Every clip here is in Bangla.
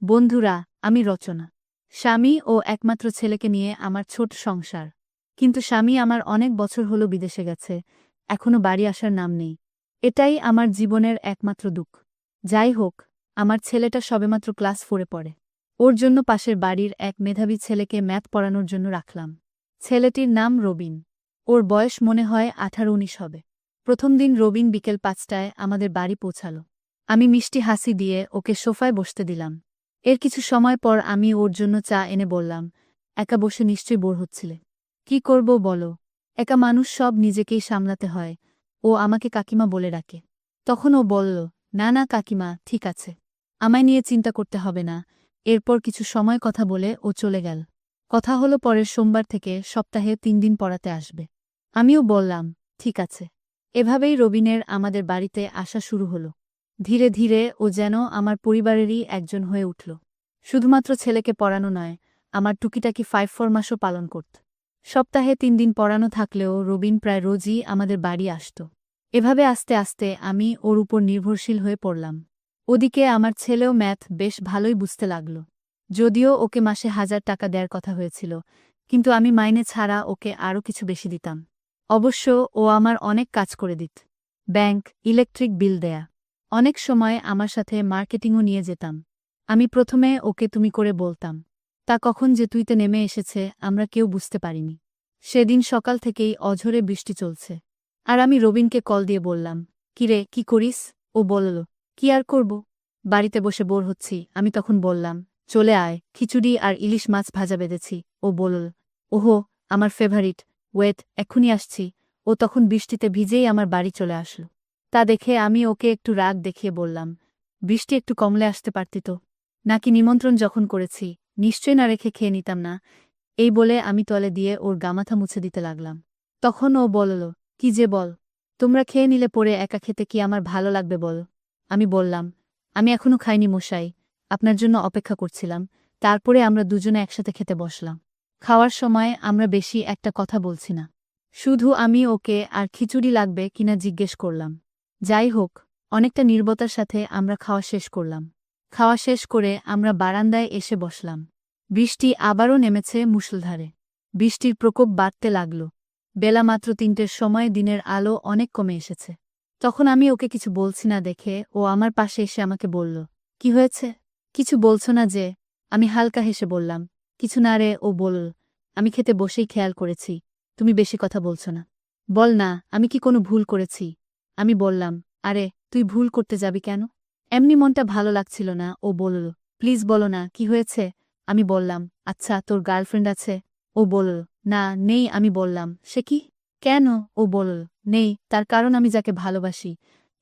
বন্ধুরা, আমি রচনা। স্বামী ও একমাত্র ছেলেকে নিয়ে আমার ছোট সংসার। কিন্তু স্বামী আমার অনেক বছর হলো বিদেশে গেছে, এখনো বাড়ি আসার নাম নেই। এটাই আমার জীবনের একমাত্র দুঃখ। যাই হোক, আমার ছেলেটা সবেমাত্র ক্লাস 4-এ পড়ে। ওর জন্য পাশের বাড়ির এক মেধাবী ছেলেকে ম্যাথ পড়ানোর জন্য রাখলাম। ছেলেটির নাম রবিন। ওর বয়স মনে হয় 18-19 হবে। প্রথম দিন রবিন বিকেল 5টায় আমাদের বাড়ি পৌঁছালো। আমি মিষ্টি হাসি দিয়ে ওকে সোফায় বসতে দিলাম। এর কিছু সময় পর আমি ওর জন্য চা এনে বললাম, একা বসে নিশ্চয়ই বোর হচ্ছিলে। কি করব বলো, একা মানুষ সব নিজেকেই সামলাতে হয়। ও আমাকে কাকিমা বলে ডাকে। তখন ও বলল, না না কাকিমা, ঠিক আছে, আমায় নিয়ে চিন্তা করতে হবে না। এরপর কিছু সময় কথা বলে ও চলে গেল। কথা হলো পরের সোমবার থেকে সপ্তাহে 3 দিন পড়াতে আসবে। আমিও বললাম, ঠিক আছে। এভাবেই রবিনের আমাদের বাড়িতে আসা শুরু হলো। ধীরে ধীরে ও যেন আমার পরিবারেরই একজন হয়ে উঠল। শুধুমাত্র ছেলেকে পড়ানো নয়, আমার টুকিটাকি 5-4 মাসও পালন করত। সপ্তাহে 3 দিন পড়ানো থাকলেও রবিন প্রায় রোজই আমাদের বাড়ি আসত। এভাবে আস্তে আস্তে আমি ওর উপর নির্ভরশীল হয়ে পড়লাম। ওদিকে আমার ছেলেও ম্যাথ বেশ ভালোই বুঝতে লাগল। যদিও ওকে মাসে 1000 টাকা দেয়ার কথা হয়েছিল, কিন্তু আমি মাইনে ছাড়া ওকে আরও কিছু বেশি দিতাম। অবশ্য ও আমার অনেক কাজ করে দিত। ব্যাংক, ইলেকট্রিক বিল দেয়া। অনেক সময় আমার সাথে মার্কেটিংও নিয়ে যেতাম। আমি প্রথমে ওকে তুমি করে বলতাম। তা কখন যে তুইতে নেমে এসেছে আমরা কেউ বুঝতে পারিনি। সেদিন সকাল থেকেই অঝোরে বৃষ্টি চলছে। আর আমি রবিনকে কল দিয়ে বললাম, কিরে, কি করিস? ও বলল, কি আর করব, বাড়িতে বসে বোর হচ্ছি। আমি তখন বললাম, চলে আয়, খিচুড়ি আর ইলিশ মাছ ভাজা বেঁধেছি। ও বলল, ওহো, আমার ফেভারিট, ওয়েট, এক্ষুনি আসছি। ও তখন বৃষ্টিতে ভিজেই আমার বাড়ি চলে আসল। তা দেখে আমি ওকে একটু রাগ দেখিয়ে বললাম, বৃষ্টি একটু কমলে আসতে পারতি তো। নাকি নিমন্ত্রণ যখন করেছি নিশ্চয় না রেখে খেয়ে নিতাম না। এই বলে আমি তলে দিয়ে ওর গামাথা মুছে দিতে লাগলাম। তখন ও বলল, কি যে বল, তোমরা খেয়ে নিলে পরে একা খেতে কি আমার ভালো লাগবে বল। আমি বললাম, আমি এখনো খাইনি মশাই, আপনার জন্য অপেক্ষা করছিলাম। তারপরে আমরা দুজনে একসাথে খেতে বসলাম। খাওয়ার সময় আমরা বেশি একটা কথা বলছি না। শুধু আমি ওকে আর খিচুড়ি লাগবে কিনা জিজ্ঞেস করলাম। যাই হোক, অনেকটা নীরবতার সাথে আমরা খাওয়া শেষ করলাম। খাওয়া শেষ করে আমরা বারান্দায় এসে বসলাম। বৃষ্টি আবারও নেমেছে মুষলধারে। বৃষ্টির প্রকোপ বাড়তে লাগল। বেলা মাত্র 3টের সময় দিনের আলো অনেক কমে এসেছে। তখন আমি ওকে কিছু বলছি না দেখে ও আমার পাশে এসে আমাকে বলল, কি হয়েছে? কিছু বলছো না যে? আমি হালকা হেসে বললাম, কিছু না রে। ও বলল, আমি খেতে বসেই খেয়াল করেছি তুমি বেশি কথা বলছো না। বল না, আমি কি কোনো ভুল করেছি? আমি বললাম, আরে তুই ভুল করতে যাবি কেন? এমনি মনটা ভালো লাগছিল না। ও বলল, প্লিজ বলো না, কি হয়েছে? আমি বললাম, আচ্ছা তোর গার্লফ্রেন্ড আছে? ও বলল, না, নেই। আমি বললাম, সে কি? কেন? ও বলল, নেই, তার কারণ আমি যাকে ভালোবাসি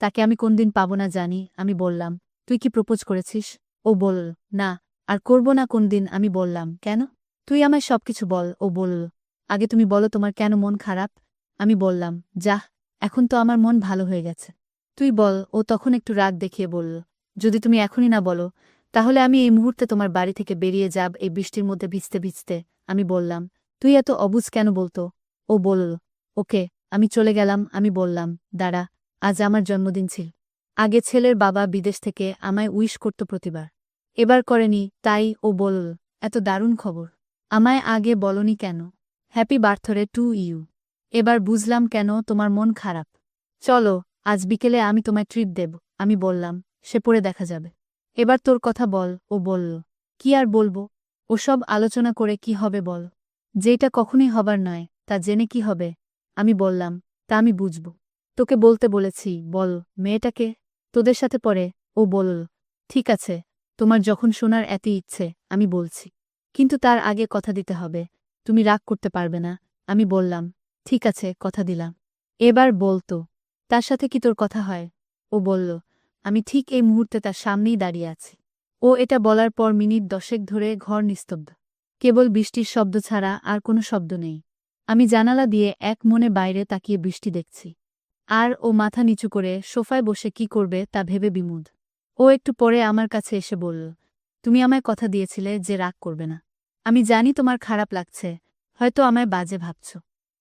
তাকে আমি কোনদিন পাবো না জানি। আমি বললাম, তুই কি প্রপোজ করেছিস? ও বলল, না, আর করব না কোনদিন। আমি বললাম, কেন? তুই আমায় সবকিছু বল। ও বলল, আগে তুমি বলো তোমার কেন মন খারাপ? আমি বললাম, যাহ, এখন তো আমার মন ভালো হয়ে গেছে, তুই বল। ও তখন একটু রাগ দেখিয়ে বলল, যদি তুমি এখনই না বলো তাহলে আমি এই মুহূর্তে তোমার বাড়ি থেকে বেরিয়ে যাব এই বৃষ্টির মধ্যে ভিজতে ভিজতে। আমি বললাম, তুই এত অবুঝ কেন বলতো? ও বলল, ওকে, আমি চলে গেলাম। আমি বললাম, দাঁড়া, আজ আমার জন্মদিন ছিল। আগে ছেলের বাবা বিদেশ থেকে আমায় উইশ করত প্রতিবার, এবার করেনি, তাই। ও বলল, এত দারুণ খবর, আমায় আগে বলনি কেন? Happy birthday to you. এবার বুঝলাম কেন তোমার মন খারাপ। চলো, আজ বিকেলে আমি তোমায় ট্রিট দেব। আমি বললাম, সে পরে দেখা যাবে। এবার তোর কথা বল। ও বলল, কি আর বলবো, ওসব আলোচনা করে কি হবে বল, যেটা কখনোই হবার নয় তা জেনে কি হবে? আমি বললাম, তা আমি বুঝব, তোকে বলতে বলেছি, বল মেয়েটাকে তোদের সাথে পড়ে। ও বলল, ঠিক আছে, তোমার যখন শোনার এত ইচ্ছে আমি বলছি, কিন্তু তার আগে কথা দিতে হবে, তুমি রাগ করতে পারবে না। আমি বললাম, ঠিক আছে, কথা দিলাম। এবার বলতো, তার সাথে কি তোর কথা হয়? ও বলল, আমি ঠিক এই মুহূর্তে তার সামনেই দাঁড়িয়ে আছি। ও এটা বলার পর মিনিট 10 ধরে ঘর নিস্তব্ধ, কেবল বৃষ্টির শব্দ ছাড়া আর কোনো শব্দ নেই। আমি জানালা দিয়ে এক মনে বাইরে তাকিয়ে বৃষ্টি দেখছি। আর ও মাথা নিচু করে সোফায় বসে কি করবে তা ভেবে বিমুঢ়। ও একটু পরে আমার কাছে এসে বলল, তুমি আমায় কথা দিয়েছিলে যে রাগ করবে না। আমি জানি তোমার খারাপ লাগছে, হয়তো আমায় বাজে ভাবছ,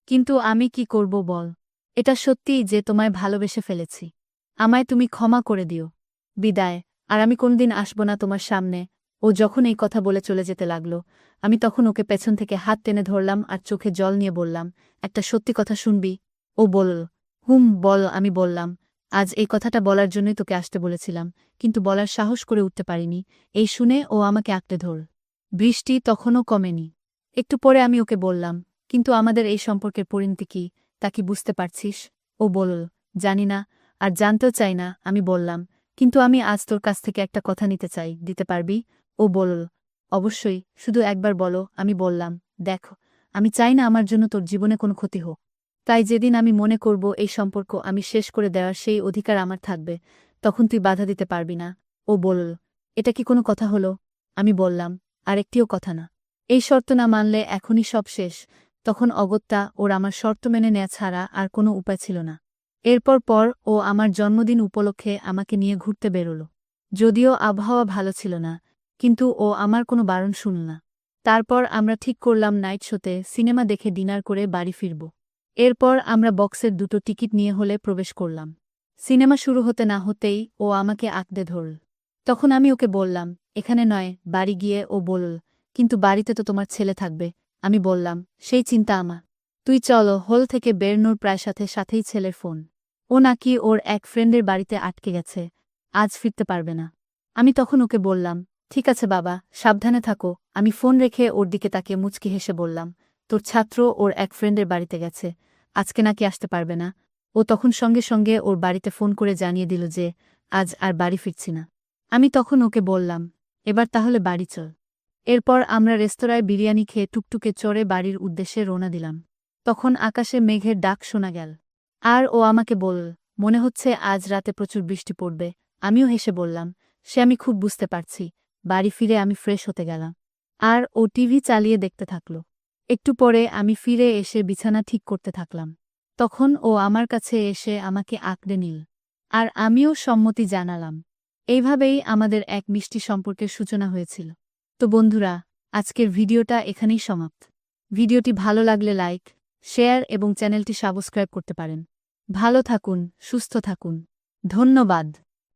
কিন্তু আমি কি করব বল? এটা সত্যিই যে তোমায় ভালোবেসে ফেলেছি। আমায় তুমি ক্ষমা করে দিও। বিদায়। আর আমি কোনদিন আসব না তোমার সামনে। ও ও যখন এই কথা বলে চলে যেতে লাগল, আমি তখন ওকে পেছন থেকে হাত টেনে ধরলাম আর চোখে জল নিয়ে বললাম, একটা সত্যি কথা শুনবি? ও বলল, বল। আমি বললাম, আজ এই কথাটা বলার জন্যই তোকে আসতে বলেছিলাম, কিন্তু বলার সাহস করে উঠতে পারিনি। এই শুনে ও আমাকে আঁকড়ে ধর। বৃষ্টি তখনও কমেনি। একটু পরে আমি ওকে বললাম, কিন্তু আমাদের এই সম্পর্কের পরিণতি কি, তা কি বুঝতে পারছিস? ও বলল, জানি না, আর জানতেও চাই না। আমি বললাম, কিন্তু আমি আজ তোর কাছ থেকে একটা কথা নিতে চাই, দিতে পারবি? ও বলল, অবশ্যই, শুধু একবার বলো। আমি বললাম, দেখো, আমি চাই না আমার জন্য তোর জীবনে কোনো ক্ষতি হোক। তাই যেদিন আমি মনে করব এই সম্পর্ক আমি শেষ করে দেওয়ার সেই অধিকার আমার থাকবে, তখন তুই বাধা দিতে পারবি না। ও বলল, এটা কি কোনো কথা হলো? আমি বললাম, আরেকটিও কথা না। এই শর্ত না মানলে এখনই সব শেষ। তখন অগত্যা ওর আমার শর্ত মেনে নেয়া ছাড়া আর কোনো উপায় ছিল না। এরপর ও আমার জন্মদিন উপলক্ষে আমাকে নিয়ে ঘুরতে বেরোল। যদিও আবহাওয়া ভালো ছিল না, কিন্তু ও আমার কোনো বারণ শুনল না। তারপর আমরা ঠিক করলাম নাইট শোতে সিনেমা দেখে ডিনার করে বাড়ি ফিরব। এরপর আমরা বক্সের 2টো টিকিট নিয়ে হলে প্রবেশ করলাম। সিনেমা শুরু হতে না হতেই ও আমাকে আঁকড়ে ধরল। তখন আমি ওকে বললাম, এখানে নয়, বাড়ি গিয়ে। ও বলল, কিন্তু বাড়িতে তো তোমার ছেলে থাকবে। আমি বললাম, সেই চিন্তা আমার। তুই চলো। হল থেকে বেরনোর প্রায় সাথেই ছেলের ফোন। ও নাকি ওর এক ফ্রেন্ডের বাড়িতে আটকে গেছে, আজ ফিরতে পারবে না। আমি তখন ওকে বললাম, ঠিক আছে বাবা, সাবধানে থাকো। আমি ফোন রেখে ওর দিকে তাকিয়ে মুচকি হেসে বললাম, তোর ছাত্র ওর এক ফ্রেন্ডের বাড়িতে গেছে, আজকে নাকি আসতে পারবে না। ও তখন সঙ্গে ওর বাড়িতে ফোন করে জানিয়ে দিল যে আজ আর বাড়ি ফিরছি না। আমি তখন ওকে বললাম, এবার তাহলে বাড়ি চল। এরপর আমরা রেস্তোরাঁয় বিরিয়ানি খেয়ে টুকটুকে চড়ে বাড়ির উদ্দেশ্যে রওনা দিলাম। তখন আকাশে মেঘের ডাক শোনা গেল। আর ও আমাকে বলল, মনে হচ্ছে আজ রাতে প্রচুর বৃষ্টি পড়বে। আমিও হেসে বললাম, সে আমি খুব বুঝতে পারছি। বাড়ি ফিরে আমি ফ্রেশ হতে গেলাম। আর ও টিভি চালিয়ে দেখতে থাকল। একটু পরে আমি ফিরে এসে বিছানা ঠিক করতে থাকলাম। তখন ও আমার কাছে এসে আমাকে আঁকড়ে নিল। আর আমিও সম্মতি জানালাম। এইভাবেই আমাদের এক মিষ্টি সম্পর্কের সূচনা হয়েছিল। তো বন্ধুরা, আজকের ভিডিওটা এখানেই সমাপ্ত। ভিডিওটি ভালো লাগলে লাইক, শেয়ার এবং চ্যানেলটি সাবস্ক্রাইব করতে পারেন। ভালো থাকুন, সুস্থ থাকুন। ধন্যবাদ।